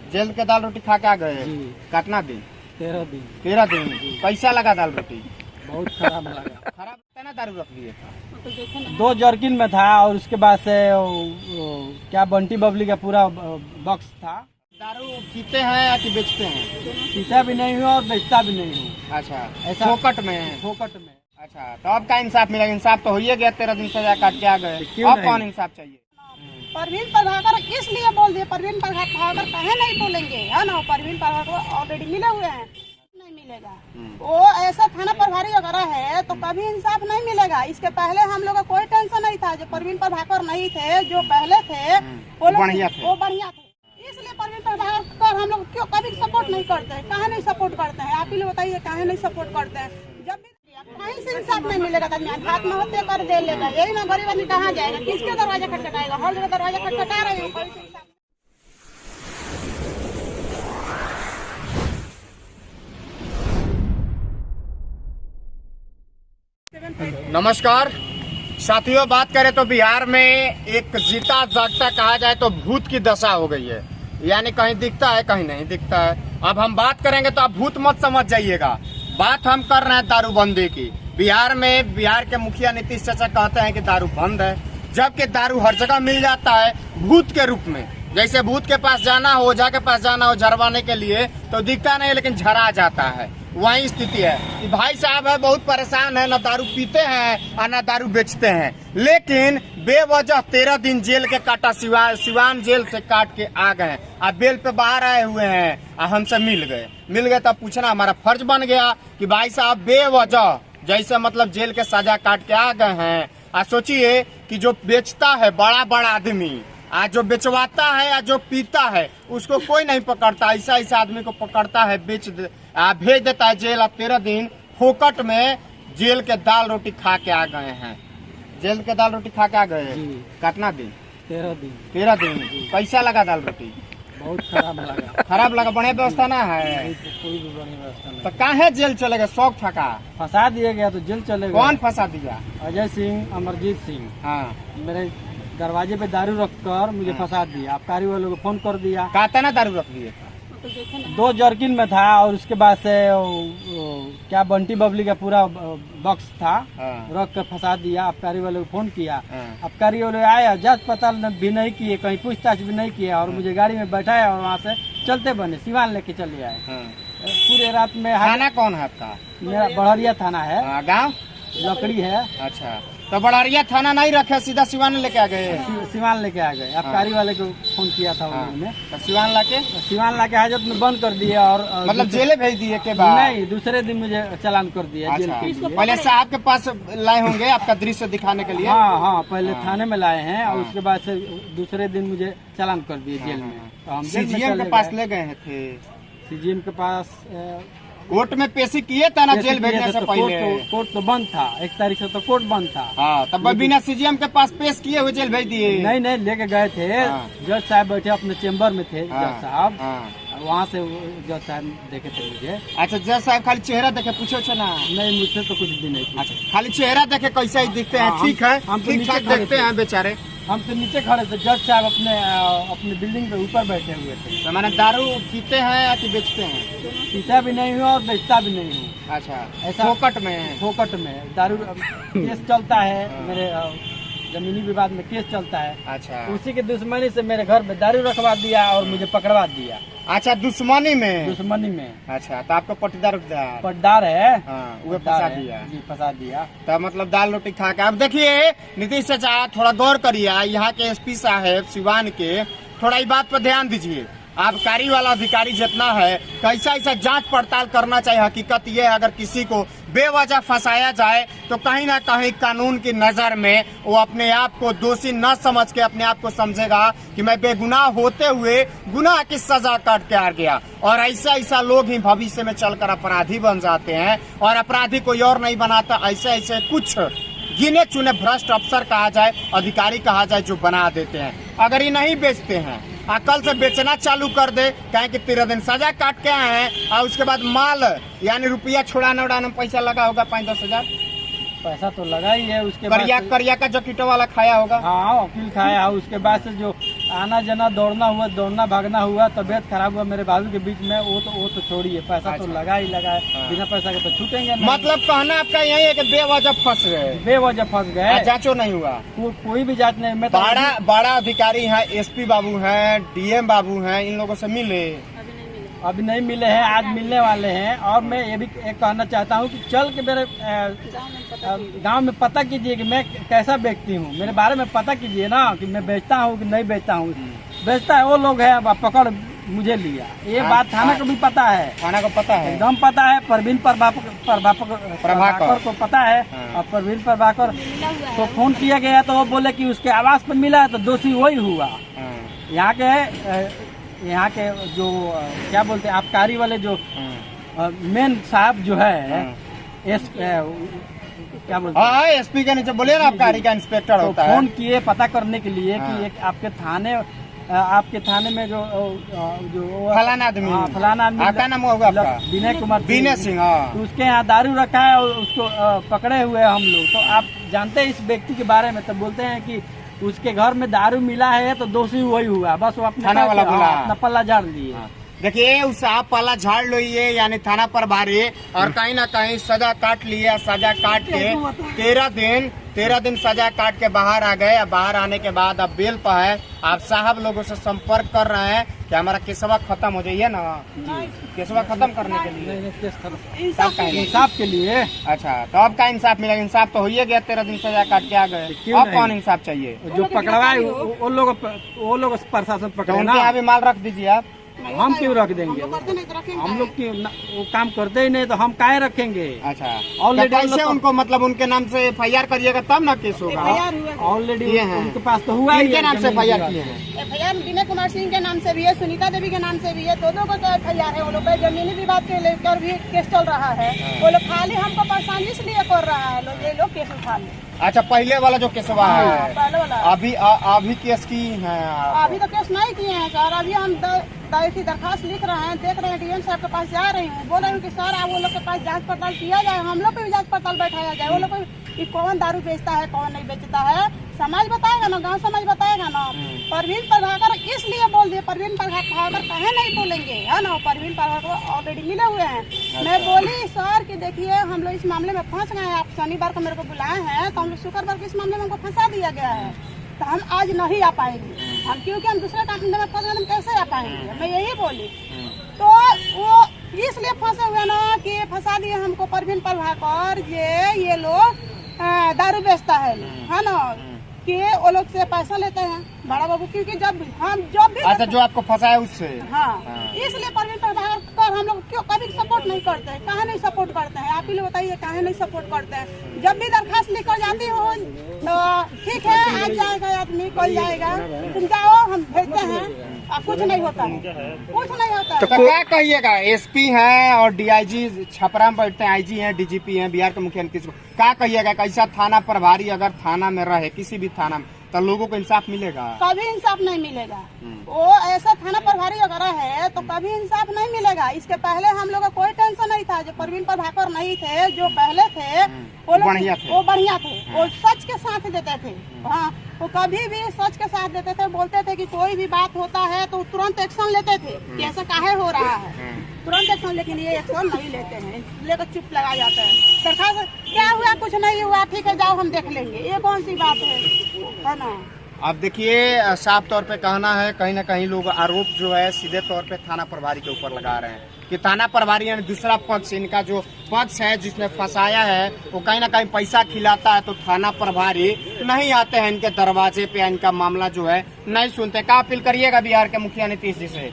Jail के दाल रोटी खा के आ गए? कितना दिन? 13 दिन। 13 दिन। कैसा लगा दाल रोटी? बहुत खराब लगा। खराब कितना दारू रख दिए था? 2 जर्किन में था और उसके बाद से क्या बंटी बबली का पूरा बॉक्स था। दारू पीते हैं या कि बेचते हैं? पीता भी नहीं हूँ और बेचता भी नहीं हूँ। अच्छा, ऐसा फोकट में? फोकट में। अच्छा, तो अब का इंसाफ मिलेगा? इंसाफ तो हो ही गया, 13 दिन सजा काट के आ गए, अब कौन इंसाफ चाहिए? परवीन प्रभाकर इसलिए बोल दिए, परवीन प्रभाकर कहे नहीं बोलेंगे, है ना? परवीन प्रभाकर ऑलरेडी मिले हुए हैं, नहीं मिलेगा। वो ऐसा थाना प्रभारी अगर है तो कभी इंसाफ नहीं मिलेगा। इसके पहले हम लोग का कोई टेंशन नहीं था। जो परवीन प्रभाकर नहीं थे, जो पहले थे वो बढ़िया थे। इसलिए परवीन प्रभाकर हम लोग क्यों कभी सपोर्ट नहीं करते? काहे नहीं सपोर्ट करते हैं? आप ही लोग बताइए, काहे नहीं सपोर्ट करते हैं? जब भी कहीं से इंसाफ नहीं मिलेगा तो हाथ में होते कर दे लेगा। यही ना गरीब आदमी कहाँ जाएगा? किसके दरवाजा खटखटाएगा? हर जगह दरवाजा खटखटा रहे हो, कोई से इंसाफ। नमस्कार साथियों, बात करें तो बिहार में एक जीता जागता कहा जाए तो भूत की दशा हो गई है। यानी कहीं दिखता है, कहीं नहीं दिखता है। अब हम बात करेंगे तो आप भूत मत समझ जाइएगा। बात हम कर रहे हैं दारूबंदी की। बिहार में बिहार के मुखिया नीतीश चाचा कहते हैं कि दारू बंद है, जबकि दारू हर जगह मिल जाता है भूत के रूप में। जैसे भूत के पास जाना हो, ओझा के पास जाना हो झरवाने के लिए तो दिखता नहीं, लेकिन झरा जाता है। वही स्थिति है कि भाई साहब है बहुत परेशान है, न दारू पीते हैं और न दारू बेचते हैं, लेकिन बेवजह 13 दिन जेल के काटा सिवान जेल से काट के आ गए। अब बेल पे बाहर आए हुए हैं और हमसे मिल गए तब पूछना हमारा फर्ज बन गया कि भाई साहब बेवजह जैसे मतलब जेल के सजा काट के आ गए हैं। और सोचिए कि जो बेचता है बड़ा बड़ा आदमी, आज जो बेचवाता है या जो पीता है उसको कोई नहीं पकड़ता। ऐसा आदमी को पकड़ता है, भेज देता है जेल। 13 दिन फोकट में जेल के दाल रोटी खा के आ गए हैं। जेल के दाल रोटी खा के आ गए? कितना दिन? 13 दिन। 13 दिन। कैसा लगा दाल रोटी? बहुत खराब लगा। खराब लगा? बढ़िया व्यवस्था ना है? कोई भी बढ़िया व्यवस्था नहीं। तो काहे जेल चले गए? शौक था का? फंसा दिया गया तो जेल चले गए। कौन फंसा दिया? अजय सिंह, अमरजीत सिंह। हाँ, मेरे दरवाजे पे दारू रखकर मुझे फंसा दिया। आबकारी वालों को फोन कर दिया। कहता ना दारू रख दिए? 2 जर्किन में था और उसके बाद से क्या बंटी बबली का पूरा बॉक्स था, रख कर फंसा दिया। आबकारी वालों को फोन किया, आबकारी वाले आए, जांच पड़ताल भी नहीं किए, कहीं पूछताछ भी नहीं किया और मुझे गाड़ी में बैठाया और वहाँ से चलते बने सिवान लेके चले आए। पूरे रात में। थाना कौन है आपका? मेरा बड़हरिया थाना है। गाँव लकड़ी है। अच्छा, तो बड़हरिया थाना नहीं रखे, सीधा सिवान लेके आ गए? सिवान लेके आ गए। आबकारी वाले को फोन किया था उन्होंने। तो सिवान लाके हाजत में बंद कर दिया और मतलब जेले भेज दिए के बाद? नहीं, दूसरे दिन मुझे चालान कर दिया जेल के लिए। पहले साहब के पास लाए होंगे आपका दृश्य दिखाने के लिए? हाँ, पहले थाने में लाए हैं और उसके बाद से दूसरे दिन मुझे चालान कर दिए जेल में। तो हम सीजीएम के पास ले गए थे? सीजीएम के पास कोर्ट में पेशी किए था ना जेल भेजने से पहले? कोर्ट तो बंद था, 1 तारीख से तो कोर्ट बंद था। हाँ, तब बिना सीजीएम के पास पेश किए हुए जेल भेज दिए? नहीं, लेके गए थे। जज साहब बैठे अपने चेम्बर में थे। जज साहब वहाँ से जज साहब देखे थे मुझे। अच्छा, जज साहब खाली चेहरा देखे पूछो ना? नहीं, मुझसे तो कुछ भी नहीं। अच्छा, खाली चेहरा देखे कैसे ही दिखते हैं? ठीक है, हम ठीक ठाक देखते हैं बेचारे। हम तो नीचे खड़े थे, जज साहब अपने बिल्डिंग पे ऊपर बैठे हुए थे। तो मैंने दारू पीते हैं या कि बेचते हैं? पीता भी नहीं हूँ और बेचता भी नहीं हूँ। अच्छा, ऐसा फोकट में? फोकट में दारू केस चलता है मेरे जमीनी विवाद में केस चलता है। अच्छा, उसी के दुश्मनी से मेरे घर में दारू रखवा दिया और मुझे पकड़वा दिया। अच्छा, दुश्मनी में? अच्छा, तो आपको पट्टादार है। वो फंसा दिया? जी, फंसा दिया। तो मतलब दाल रोटी खा के। अब देखिए नीतीश चाचा, थोड़ा गौर करिए। यहाँ के एसपी साहब सिवान के, थोड़ा इस बात पर ध्यान दीजिए। आबकारी वाला अधिकारी जितना है, कैसा ऐसा जांच पड़ताल करना चाहिए। हकीकत ये है, अगर किसी को बेवजह फंसाया जाए तो कहीं ना कहीं कानून की नजर में वो अपने आप को दोषी न समझ के अपने आप को समझेगा कि मैं बेगुनाह होते हुए गुनाह की सजा काट के आ गया। और ऐसा लोग ही भविष्य में चलकर अपराधी बन जाते हैं और अपराधी कोई और नहीं बनाता। ऐसे कुछ गिने चुने भ्रष्ट अफसर कहा जाए, अधिकारी कहा जाए, जो बना देते हैं। अगर ये नहीं बेचते हैं, कल से बेचना चालू कर दे, कहें कि 13 दिन सजा काट के आए हैं और उसके बाद माल यानी रुपया छुड़ाने उड़ाने में पैसा लगा होगा 5-10 हजार। पैसा तो लगा ही है। उसके करिया का जो कीटो वाला खाया होगा। हाँ, वकील खाया है। उसके बाद से जो आना जाना दौड़ना हुआ, दौड़ना भागना हुआ, तबीयत खराब हुआ मेरे बाबू के बीच में, वो तो छोड़िए, पैसा तो लगा ही लगा है, बिना पैसा के तो छूटेंगे नहीं। मतलब कहना आपका यही है कि बेवजह फंस गए, बेवजह फंस गए, जांचो नहीं हुआ, कोई भी जांच नहीं। मैं तो बड़ा अधिकारी है, एसपी बाबू हैं, डीएम बाबू हैं, इन लोगों से मिले? अभी नहीं मिले हैं, आज मिलने वाले हैं। और मैं ये भी कहना चाहता हूँ कि चल के मेरे गांव में पता कीजिए कि मैं कैसा व्यक्ति हूँ, मेरे बारे में पता कीजिए ना कि मैं बेचता हूँ कि नहीं बेचता हूँ। बेचता है वो लोग है, अब पकड़ मुझे लिया, ये बात थाना को भी पता है, थाना को पता है, एकदम पता है। परवीन प्रभाकर को पता है, और परवीन प्रभाकर को फोन किया गया तो वो बोले कि उसके आवास पर मिला है, तो दोषी वही हुआ। यहाँ के जो क्या बोलते हैं आबकारी वाले जो मेन साहब जो है, क्या बोलते हैं, एसपी के नीचे बोले ना आबकारी का इंस्पेक्टर होता है। फोन किए पता करने के लिए कि एक आपके थाने में जो फलाना आदमी, क्या नाम होगा विनय कुमार, विनय सिंह, तो उसके यहाँ दारू रखा है और उसको पकड़े हुए हम लोग। तो आप जानते हैं इस व्यक्ति के बारे में, तो बोलते हैं कि उसके घर में दारू मिला है तो दोषी वही हुआ, बस वो थाना वाला अपना पल्ला झाड़ लिए। देखिए उस आप पल्ला झाड़ लो, ये यानी थाना पर भारी, और कहीं ना कहीं सजा काट लिया, सजा काट के 13 दिन सजा काट के बाहर आ गए। अब बाहर आने के बाद अब बेल पर है, आप साहब लोगों से संपर्क कर रहे हैं कि हमारा केसवा खत्म हो जाइए ना, केसवा खत्म करने के लिए, इंसाफ के लिए। अच्छा, तो अब का इंसाफ मिलेगा? इंसाफ तो हो ही गया, 13 दिन सजा काट के आ गए, अब कौन इंसाफ चाहिए? जो पकड़वाए वो लोग प्रशासन पकड़े ना। यहाँ भी माल रख दीजिए आप, हम क्यों रख देंगे? हम लोग की वो काम करते ही नहीं तो हम काहे रखेंगे? अच्छा, ऑलरेडी कैसे उनको मतलब उनके नाम से FIR करिएगा तब ना केस होगा? ऑलरेडी उनके पास तो हुआ, इनके नाम से FIR किए हैं। FIR विनय कुमार सिंह के नाम से भी है, सुनीता देवी के नाम से भी है, दोनों को तो FIR है। वो लोग जमीनी विवाद के लेकर भी केस चल रहा है। वो लोग खाली हमको परेशानी इसलिए कर रहा है, ये लोग केस उठा ले। अच्छा, पहले वाला जो केसवा है, पहले वाला अभी केस की है? अभी तो केस नहीं किए हैं सर, अभी हम की दरखास्त लिख रहे हैं, देख रहे हैं, डीएम साहब के पास जा रही हूँ, बोल रहे हूँ कि सर आप वो लोग के पास जांच पड़ताल किया जाए, हम लोग पे भी जांच पड़ताल बैठाया जाए, वो लोग को कौन दारू बेचता है कौन नहीं बेचता है, समाज बताएगा ना, गांव समाज बताएगा ना। परवीन प्रभाकर इसलिए बोल दिए, परवीन प्रभाकर कहे नहीं बोलेंगे, है ना, परवीन प्रभाकर ऑलरेडी मिले हुए हैं। मैं बोली सर कि देखिए हम लोग इस मामले में फंस गए हैं, आप शनिवार को मेरे को बुलाए हैं, तो हम लोग शुक्रवार को इस मामले में हमको फंसा दिया गया है, तो हम आज नहीं आ पाएंगे, हम क्योंकि हम दूसरे काम में फंस गए, हम कैसे आ पाएंगे? मैं यही बोली। तो वो इसलिए फंसे हुए ना कि फंसा दिए हमको परवीन प्रभाकर, ये लोग दारू बेचता है ना, कि वो लोग से पैसा लेते हैं बड़ा बाबू, क्योंकि जब भी अच्छा, जो आपको फंसा है उससे, हाँ, इसलिए परवीन प्रभाकर हम लोग क्यों कभी सपोर्ट नहीं करते हैं, कहाँ नहीं सपोर्ट करते हैं? आप ही लोग बताइए, कहाँ नहीं सपोर्ट करते हैं? जब भी दरखास्त लिख कर जाती हो तो ठीक है, आज जाएगा आदमी, कल जाएगा, तुम जाओ, हम भेजते हैं, कुछ नहीं होता है, कुछ नहीं होता है। तो क्या कहिएगा? एसपी हैं और DIG छपरा में बैठते हैं, IG हैं, DGP हैं, बिहार के मुख्यमंत्री को क्या कहिएगा? कैसा थाना प्रभारी अगर थाना में रहे, किसी भी थाना में, तो लोगों को इंसाफ मिलेगा? कभी इंसाफ नहीं मिलेगा। वो ऐसा थाना प्रभारी अगर है तो कभी इंसाफ नहीं मिलेगा। इसके पहले हम लोग का कोई टेंशन नहीं था, जो परवीन प्रभाकर नहीं थे, जो पहले थे वो बढ़िया थे, वो सच के साथ देते थे। हाँ, वो कभी भी सच के साथ देते थे, बोलते थे कि कोई भी बात होता है तो तुरंत एक्शन लेते थे कि ऐसा काहे हो रहा है, तुरंत एक्शन। लेकिन ये एक्शन नहीं लेते हैं, लेकर चुप लगा जाता है। सरकार क्या हुआ, कुछ नहीं हुआ, ठीक है जाओ हम देख लेंगे, ये कौन सी बात है ना? अब देखिए, साफ तौर पे कहना है, कहीं ना कहीं लोग आरोप जो है सीधे तौर पे थाना प्रभारी के ऊपर लगा रहे हैं कि थाना प्रभारी यानी दूसरा पक्ष, इनका जो पक्ष है जिसने फंसाया है, वो कहीं ना कहीं पैसा खिलाता है, तो थाना प्रभारी नहीं आते हैं इनके दरवाजे पे, इनका मामला जो है नहीं सुनते। क्या अपील करिएगा बिहार के मुखिया नीतीश जी से?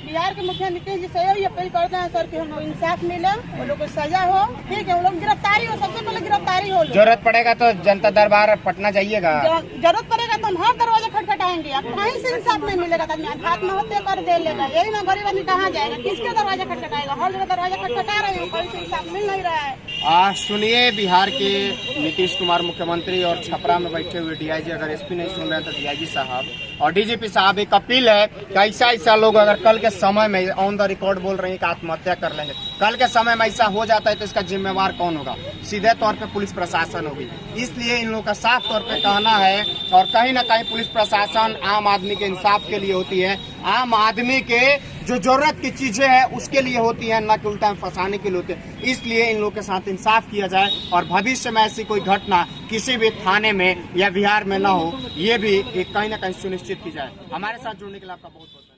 बिहार के मुखिया नीतीश जी से यही अपील करते हैं सर कि हम लोग इंसाफ मिले, वो लोग को सजा हो, ठीक है, वो लोग गिरफ्तारी हो, सबसे पहले गिरफ्तारी हो। जरूरत पड़ेगा तो जनता दरबार पटना जाइएगा, जरूरत पड़ेगा तो हम हर दरवाजा खटखटाएंगे, कहीं से इंसाफ नहीं मिलेगा तो आत्महत्या कर दे लेगा, यही ना, गरीब आदमी कहाँ जाएगा, किसके दरवाजा खटखटाएगा? हर जगह दरवाजा खटखटा रहे हैं, कहीं से इंसाफ मिल नहीं रहा है। सुनिए, बिहार के नीतीश कुमार मुख्यमंत्री और छपरा में बैठे हुए DIG, अगर SP नहीं सुन रहे तो DIG साहब और डीजीपी साहब एक अपील है कि ऐसा लोग अगर कल के समय में ऑन द रिकॉर्ड बोल रहे हैं कि आत्महत्या कर लेंगे, कल के समय में ऐसा हो जाता है तो इसका जिम्मेवार कौन होगा? सीधे तौर पे पुलिस प्रशासन होगी। इसलिए इन लोगों का साफ तौर पे कहना है, और कहीं ना कहीं पुलिस प्रशासन आम आदमी के इंसाफ के लिए होती है, आम आदमी के जो जरूरत की चीजें हैं उसके लिए होती है, न कि उल्टा फंसाने के लिए होती है। इसलिए इन लोगों के साथ इंसाफ किया जाए और भविष्य में ऐसी कोई घटना किसी भी थाने में या बिहार में न हो, ये भी कहीं ना कहीं सुनिश्चित की जाए। हमारे साथ जुड़ने के लिए आपका बहुत बहुत